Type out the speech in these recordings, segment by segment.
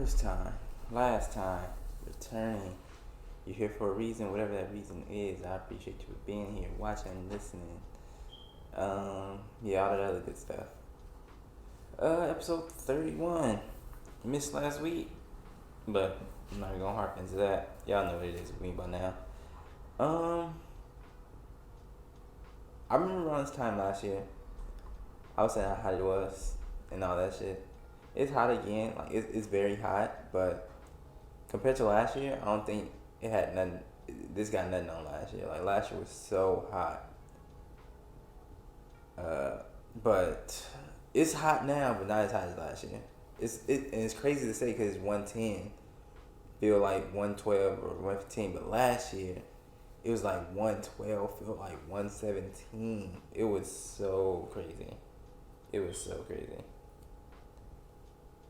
First time, last time, returning. You're here for a reason, whatever that reason is. I appreciate you being here, watching, listening. Yeah, all that other good stuff. Episode 31. Missed last week, but I'm not gonna harp into that. Y'all know what it is with me by now. Um, I remember around this time last year, I was saying how hot it was and all that shit. It's hot again, like it's very hot, but compared to last year, I don't think it had nothing. This got nothing on last year. Like last year was so hot, but it's hot now, but not as hot as last year. And it's crazy to say because it's 110, feel like 112 or 115, but last year it was like 112, feel like 117. It was so crazy. It was so crazy.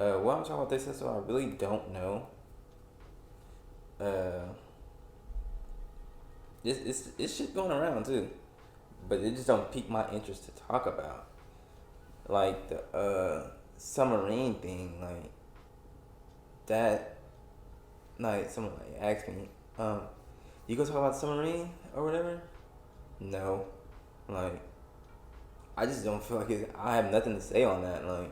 What I'm talking about this episode, I really don't know. It's shit going around too, but it just don't pique my interest to talk about. Like the submarine thing, like that. Like someone like asked me, you gonna talk about the submarine or whatever? No, like I just don't feel like it. I have nothing to say on that. Like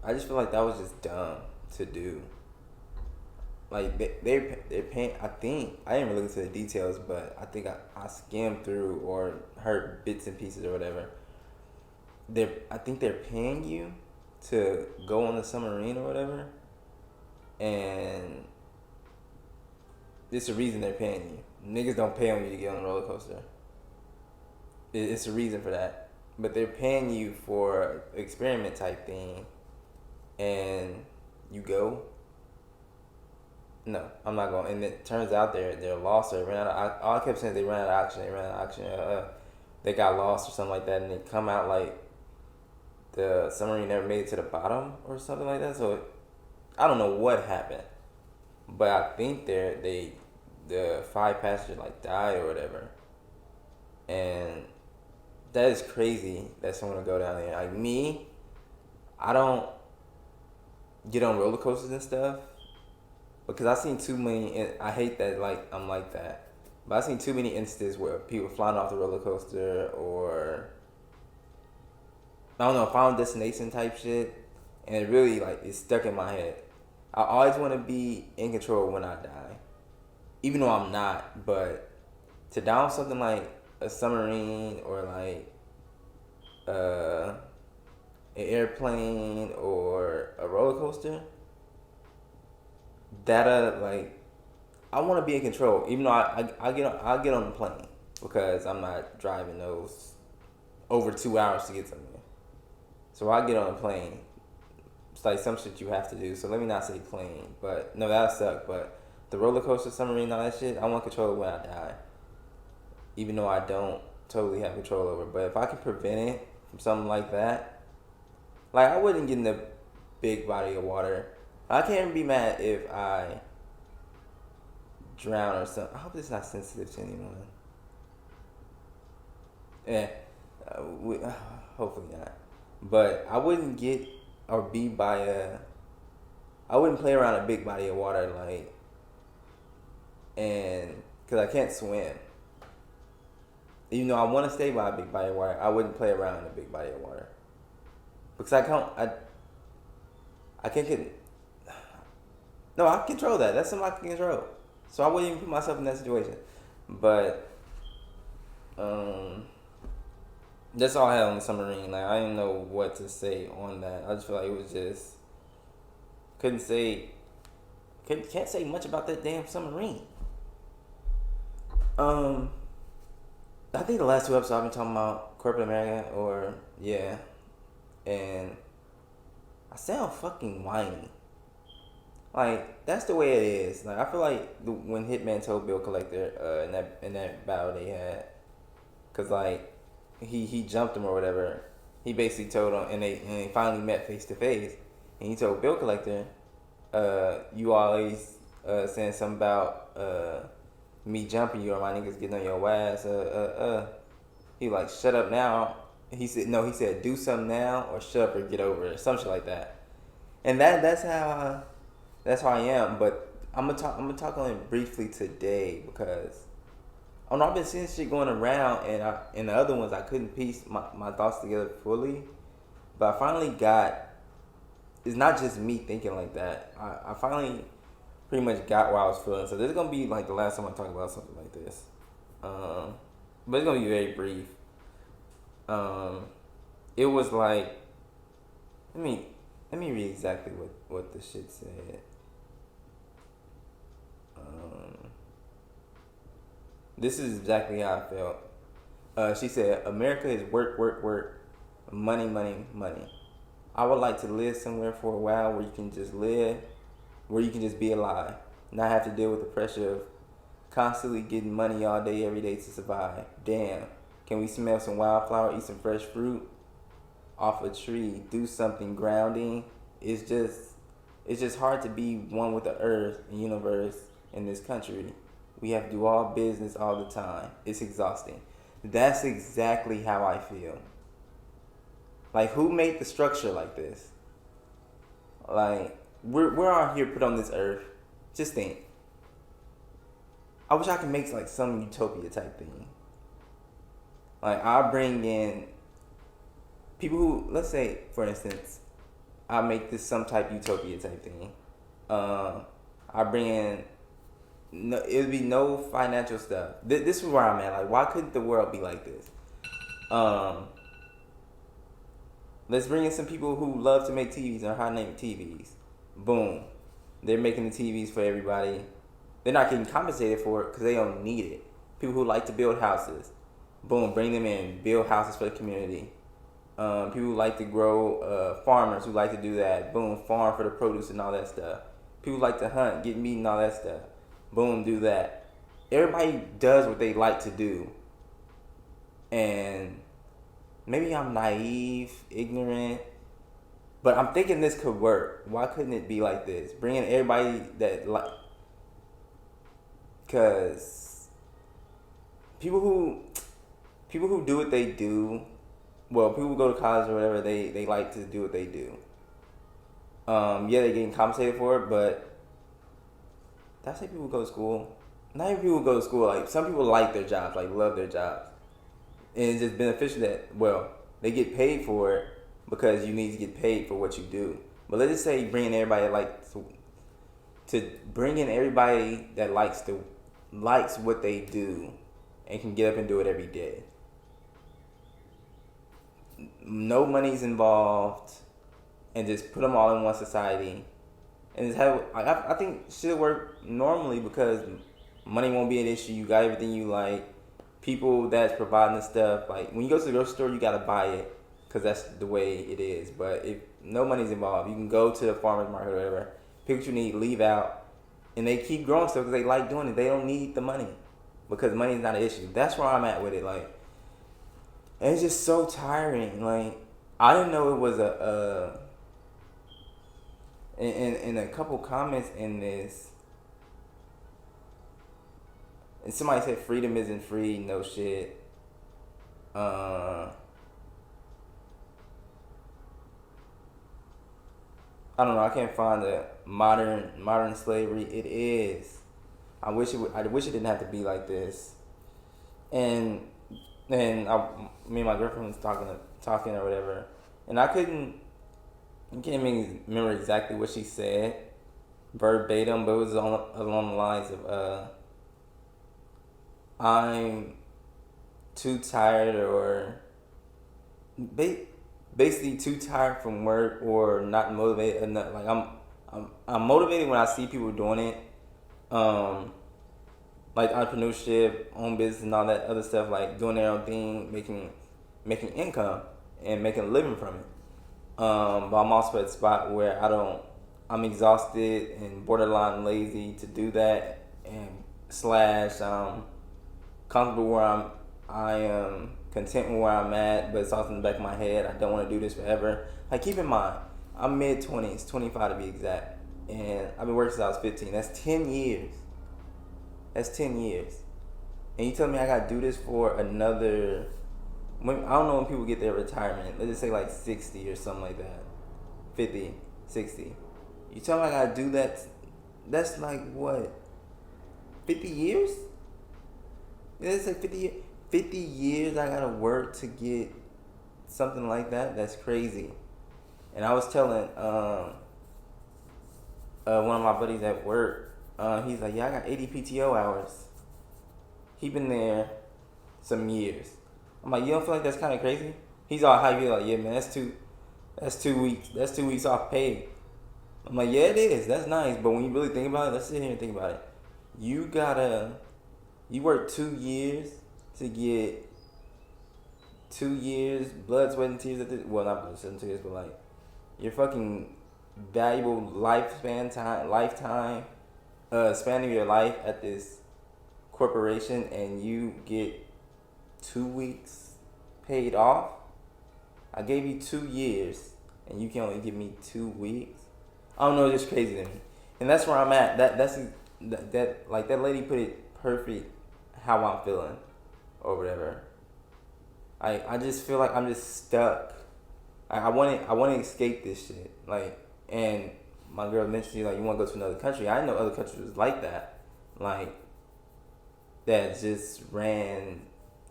I just feel like that was just dumb to do. Like they're paying. I think I didn't really look into the details, but I think I skimmed through or heard bits and pieces or whatever. I think they're paying you to go on the submarine or whatever, and it's the reason they're paying you. Niggas don't pay on you to get on a roller coaster. It's a reason for that, but they're paying you for experiment type thing, and you go. No, I'm not going. And it turns out they're lost. Or ran out of, all I kept saying is they ran out of oxygen. They ran out of oxygen. They got lost or something like that, and they come out like the submarine never made it to the bottom or something like that. So I don't know what happened, but I think the 5 passengers like died or whatever, and that is crazy that someone would go down there. Like me, I don't get on roller coasters and stuff. Because I've seen too many, and I hate that, like, I'm like that. But I've seen too many instances where people flying off the roller coaster or, I don't know, Final Destination type shit. And it really, like, it's stuck in my head. I always want to be in control when I die. Even though I'm not, but to down something like a submarine or, like, an airplane or a roller coaster, that like I want to be in control, even though I get on the plane because I'm not driving those over 2 hours to get somewhere. So I get on a plane. It's like some shit you have to do. So let me not say plane, but no, that suck. But the roller coaster, submarine, all that shit, I want control when I die, even though I don't totally have control over. But if I can prevent it from something like that, like I wouldn't get in the big body of water. I can't be mad if I drown or something. I hope it's not sensitive to anyone. Yeah, hopefully not. But I wouldn't get or be by I wouldn't play around a big body of water like, and because I can't swim. Even though I want to stay by a big body of water, I wouldn't play around in a big body of water because I can't get. No, I can control that. That's something I can control. So I wouldn't even put myself in that situation. But that's all I had on the submarine. Like I didn't know what to say on that. I just feel like it was just can't say much about that damn submarine. I think the last 2 episodes I've been talking about corporate America or yeah, and I sound fucking whiny. Like that's the way it is. Like I feel like when Hitman told Bill Collector in that battle they had, cause like he jumped him or whatever. He basically told him, and they finally met face to face, and he told Bill Collector, you always saying something about me jumping you or my niggas getting on your ass. He like shut up now. He said no. He said do something now or shut up or get over it. Some shit like that. And that's how I am. But I'm gonna talk on it briefly today because oh no, I've been seeing shit going around, and the other ones I couldn't piece my thoughts together fully. But I finally got. It's not just me thinking like that. I finally pretty much got what I was feeling. So this is gonna be like the last time I talk about something like this. Um, but it's gonna be very brief. Um, it was like let me let me read exactly what the shit said. Um, this is exactly how I felt. She said, "America is work, work, work, money, money, money. I would like to live somewhere for a while where you can just live, where you can just be alive, not have to deal with the pressure of constantly getting money all day, every day to survive. Damn, can we smell some wildflower, eat some fresh fruit off a tree, do something grounding? It's just, it's just hard to be one with the earth and universe in this country. We have to do all business all the time. It's exhausting." That's exactly how I feel. Like, who made the structure like this? Like, we're all here put on this earth. Just think. I wish I could make like some utopia type thing. Like, I bring in people who, let's say, for instance, I make this some type utopia type thing. Uh, I bring in, no, it would be no financial stuff. This is where I'm at. Like, why couldn't the world be like this? Um, let's bring in some people who love to make TVs or how to make TVs. Boom. They're making the TVs for everybody. They're not getting compensated for it because they don't need it. People who like to build houses. Boom, bring them in. Build houses for the community. People who like to grow, farmers who like to do that. Boom, farm for the produce and all that stuff. People who like to hunt, get meat and all that stuff. Boom, do that. Everybody does what they like to do. And maybe I'm naive, ignorant, but I'm thinking this could work. Why couldn't it be like this? Bringing everybody that like, cause people who do what they do, well, people who go to college or whatever, they like to do what they do. Yeah, they're getting compensated for it, but did I say people go to school? Not even people go to school. Like, some people like their jobs, like love their jobs, and it's just beneficial that, well, they get paid for it because you need to get paid for what you do. But let's just say bringing everybody to bring in everybody that likes what they do and can get up and do it every day. No money's involved, and just put them all in one society, and just have. I think should work normally because money won't be an issue. You got everything you like. People that's providing the stuff, like when you go to the grocery store, you gotta buy it because that's the way it is. But if no money's involved, you can go to the farmer's market or whatever, pick what you need, leave out, and they keep growing stuff because they like doing it. They don't need the money because money is not an issue. That's where I'm at with it. Like, and it's just so tiring. Like, I didn't know it was in a couple comments in this, and somebody said freedom isn't free. No shit. I don't know. I can't find the modern slavery. It is. I wish it didn't have to be like this. And me and my girlfriend was talking or whatever, and I can't even remember exactly what she said verbatim, but it was along the lines of I'm too tired, or basically too tired from work, or not motivated enough. Like, I'm motivated when I see people doing it, like entrepreneurship, own business, and all that other stuff, like doing their own thing, making income and making a living from it. But I'm also at a spot where I'm exhausted and borderline lazy to do that, and slash comfortable where I am content with where I'm at, but it's also in the back of my head, I don't want to do this forever. Like, keep in mind, I'm mid-20s, 25 to be exact, and I've been working since I was 15. That's 10 years. That's 10 years. And you tell me I got to do this for another, I don't know when people get their retirement. Let's just say like 60 or something like that. 50. 60. You tell me I gotta do that? That's like what? 50 years? Yeah, it's like 50 years. 50 years I gotta work to get something like that? That's crazy. And I was telling one of my buddies at work, he's like, yeah, I got 80 PTO hours. He been there some years. I'm like, you don't feel like that's kind of crazy? He's all hyped. He's like, yeah, man, that's 2 weeks. That's 2 weeks off pay. I'm like, yeah, it is. That's nice. But when you really think about it, let's sit here and think about it. You work 2 years to get 2 years, blood, sweat, and tears. Well, not blood, sweat, and tears, but like your fucking valuable lifetime, span of your life at this corporation, and you get 2 weeks paid off. I gave you 2 years, and you can only give me 2 weeks. I don't know, it's just crazy to me, and that's where I'm at. That like that lady put it perfect. How I'm feeling, or whatever. I just feel like I'm just stuck. I want to escape this shit. Like, and my girl mentioned like you want to go to another country. I didn't know other countries was like that. Like that just ran.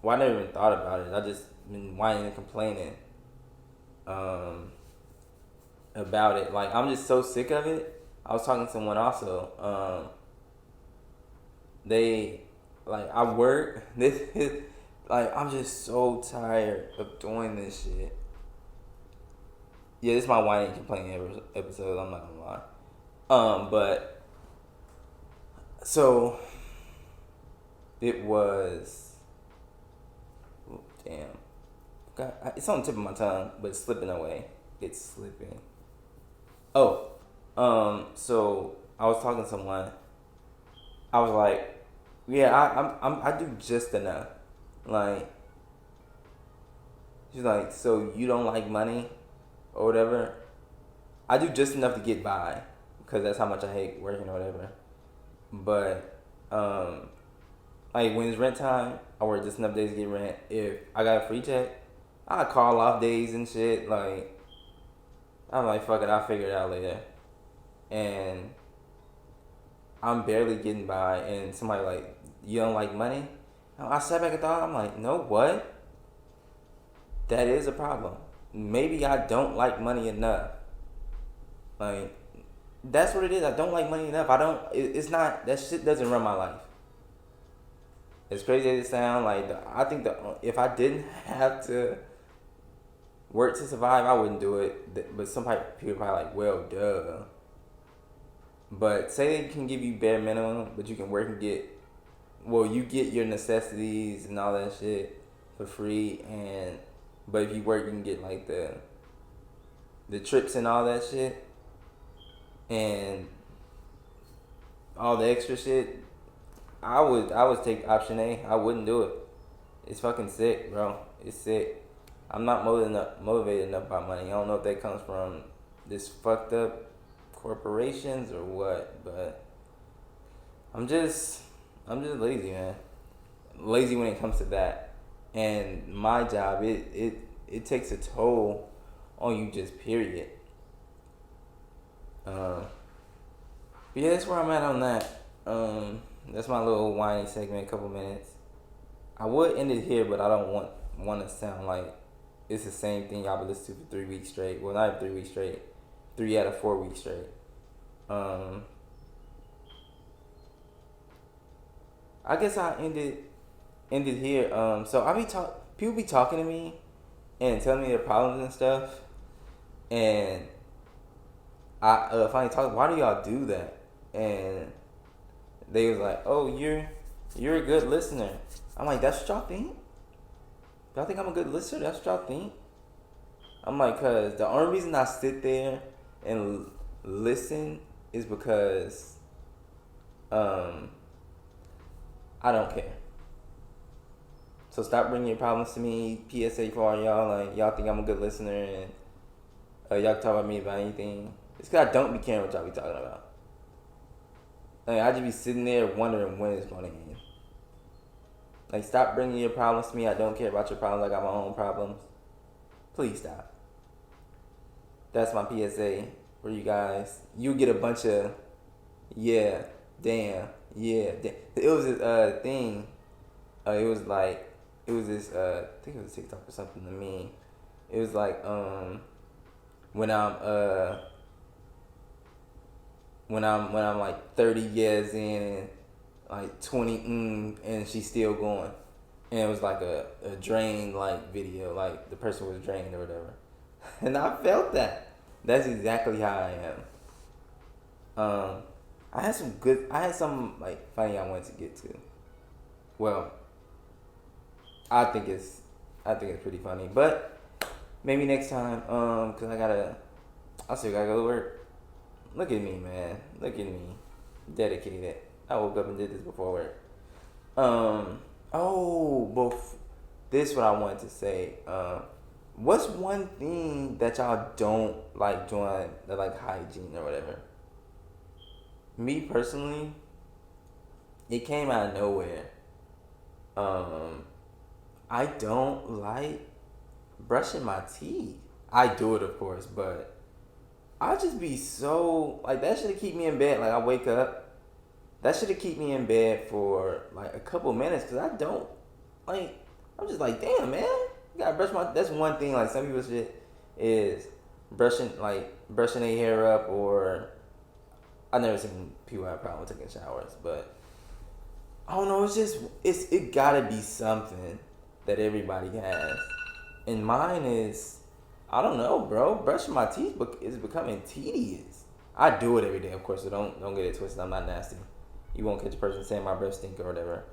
Well, I never even thought about it. I just been whining and complaining about it. Like I'm just so sick of it. I was talking to someone also. They like I work this. Like I'm just so tired of doing this shit. Yeah, this is my whining complaining episode. I'm not gonna lie. But so it was. Damn. God, it's on the tip of my tongue, but it's slipping away. It's slipping. Oh, so I was talking to someone. I was like, yeah, I do just enough. Like, she's like, so you don't like money or whatever? I do just enough to get by because that's how much I hate working or whatever. But like when it's rent time, I work just enough days to get rent. If I got a free check, I call off days and shit. Like I'm like, fuck it, I'll figure it out later. And I'm barely getting by, and somebody like, you don't like money? I sat back and thought, I'm like, no, what? That is a problem. Maybe I don't like money enough. Like, that's what it is. I don't like money enough. It's not, that shit doesn't run my life. As crazy as it sounds, like, I think if I didn't have to work to survive, I wouldn't do it. But some people probably like, well, duh. But say they can give you bare minimum, but you can work and you get your necessities and all that shit for free, but if you work, you can get like the trips and all that shit, and all the extra shit. I would take option A. I wouldn't do it. It's fucking sick, bro. It's sick. I'm not motivated enough by money. I don't know if that comes from this fucked up corporations or what, but I'm just lazy, man. Lazy when it comes to that. And my job, it takes a toll on you, just period. But yeah, that's where I'm at on that. That's my little whiny segment, a couple minutes. I would end it here, but I don't want to sound like it's the same thing y'all been listening to for 3 weeks straight. Well, not 3 weeks straight. 3 out of 4 weeks straight. I guess I ended here. So people be talking to me and telling me their problems and stuff, and I finally talked. Why do y'all do that? And they was like, "Oh, you're a good listener." I'm like, "That's what y'all think? Y'all think I'm a good listener? That's what y'all think?" I'm like, "Cause the only reason I sit there and listen is because I don't care. So stop bringing your problems to me. PSA for all y'all. Like, y'all think I'm a good listener and y'all talk about me about anything. It's because I don't be caring what y'all be talking about. Like, I just be sitting there wondering when it's going to end. Like, stop bringing your problems to me. I don't care about your problems. I got my own problems. Please stop. That's my PSA. where you get a bunch of yeah, damn, yeah. It was this thing. It was like it was this I think it was TikTok or something to me. It was like when I'm when I'm like 30 years in and like 20 and she's still going. And it was like a drain like video, like the person was drained or whatever. And I felt that. That's exactly how I am. I had some like funny I wanted to get to. Well, I think it's I think it's pretty funny, but maybe next time. Cause I still gotta go to work. Look at me, man. Look at me, dedicated. I woke up and did this before work. This is what I wanted to say. What's one thing that y'all don't like doing, the like hygiene or whatever? Me personally, it came out of nowhere. Um, I don't like brushing my teeth. I do it, of course, but I just be so like that should keep me in bed. Like I wake up, that should keep me in bed for like a couple minutes because I don't like. I'm just like, damn, man, you gotta brush my. That's one thing. Like some people shit is brushing their hair up, or I never seen people have a problem with taking showers, but I don't know. It gotta be something that everybody has, and mine is I don't know, bro. Brushing my teeth is becoming tedious. I do it every day, of course. So don't get it twisted. I'm not nasty. You won't catch a person saying my breath stink or whatever.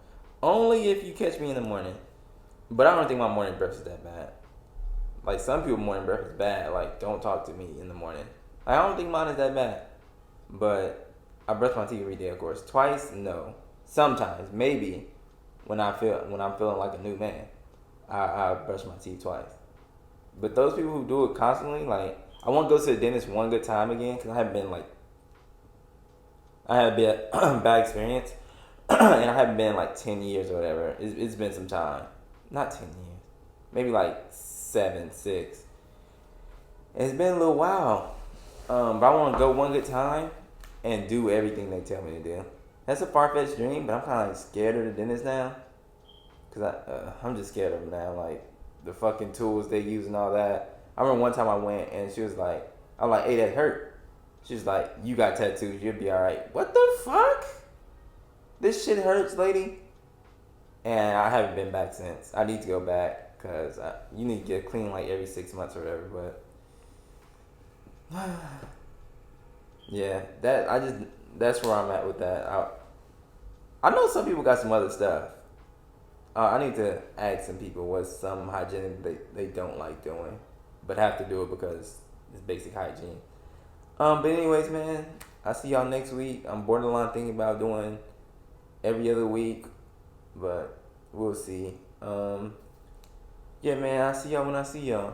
Only if you catch me in the morning. But I don't think my morning breath is that bad. Like some people morning breath is bad. Like don't talk to me in the morning. I don't think mine is that bad. But I brush my teeth every day, of course. Twice, no. Sometimes, maybe, when I'm feeling like a new man, I brush my teeth twice. But those people who do it constantly, like I want to go to the dentist one good time again because I had a bit bad experience, and I haven't been in like 10 years or whatever. It's been some time, not 10 years, maybe like 7, 6. It's been a little while, but I want to go one good time and do everything they tell me to do. That's a far fetched dream, but I'm kind of like scared of the dentist now, cause I'm just scared of them now. Like the fucking tools they use and all that. I remember one time I went and she was like, I'm like, hey, that hurt. She's like, you got tattoos, you'll be alright. What the fuck? This shit hurts, lady. And I haven't been back since. I need to go back because you need to get clean like every 6 months or whatever. But yeah, that's where I'm at with that. I know some people got some other stuff. I need to ask some people what's some hygienic they don't like doing, but have to do it because it's basic hygiene. But anyways, man, I see y'all next week. I'm borderline thinking about doing every other week, but we'll see. Yeah, man, I see y'all when I see y'all.